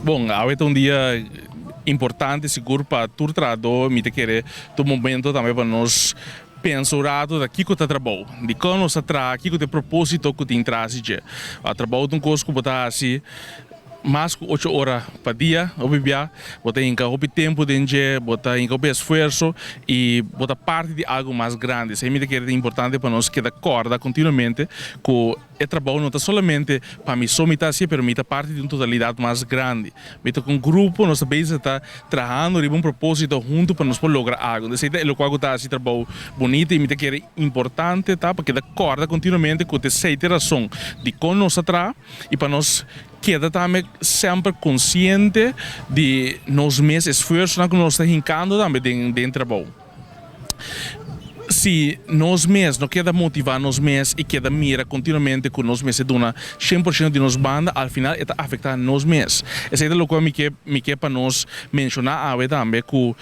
Bom, hoje é um dia importante, seguro para todo trabalhador, me querer todo momento também para nós pensar daqui que está trabalho, de como nós está aqui que tem propósito que tem traz já. O trabalho de um curso que botar assim mais que 8 horas por dia, obviamente, botar em cada tempo de dia, botar em cada esforço e botar parte de algo mais grande. Isso é que é importante para nós que da corda continuamente que o trabalho não está somente para mim só mas permite parte de uma totalidade mais grande. Então com um grupo nós também está trabalhando e um propósito junto para nós lograr algo. Isso é o qual está esse trabalho bonito e me que é importante, tá? Porque da corda continuamente que tem razão de como nós atrás e para nós queda também sempre consciente de nos meus esforços que nós estamos hincando também dentro do trabalho. Se nós mesmos não queda motivar nós mesmos e queda mira continuamente com nós mesmos dona 100% de nos banda, al final está afetando nós mesmos. Essa é o que me quer para nós mencionar também que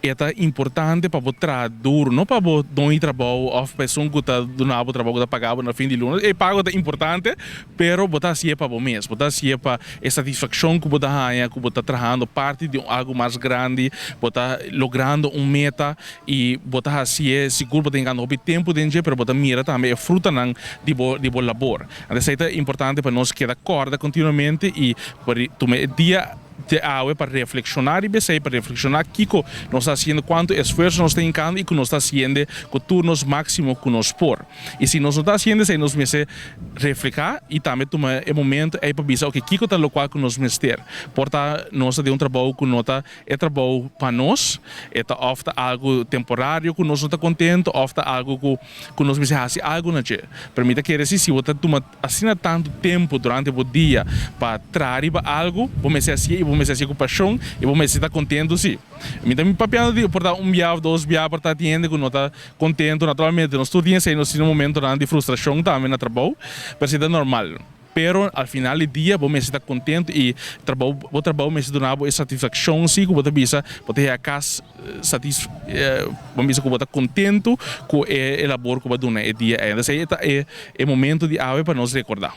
é importante para botar duro, não para dar um trabalho ou pessoa que está dando o trabalho que está pagado no fim de ano. É pago é importante, pero botar assim é para você mesmo, botar assim é para a satisfação que você ganha, que você está trabalhando parte de algo mais grande, botar logrando uma meta e botar assim é seguro para ganhar o tempo de dia, pero botar mira também é fruta de bo labor. Então é importante para nós que da corda continuamente e para tomar dia para reflexionar e pensar para reflexionar que nós está fazendo quanto esforço nós temos e que nós está fazendo com turnos máximo que nós por e se nós não está fazendo se nós me refletir e também tomar o momento é para pensar que está o qual que nós mestre porta nós de um trabalho que nota é trabalho para nós é ofta algo temporário que nós não está contente ofta algo que nós me faz algo na dia permita que se você toma assim tanto tempo durante o dia para trazer algo vamos assim e vamos assim com paixão e vamos estar contente sim. Então me papiando de portar dia, 2 dias para estar tendo que não está contente naturalmente nós estudamos e nós temos um momento de frustração também no trabalho, mas é normal. Pero al final do dia vamos estar contente e o trabalho me dá uma satisfação sim que você bisa você a casa vamos dizer que você contente com o labor que você dá no dia. Então é o momento de para nós recordar.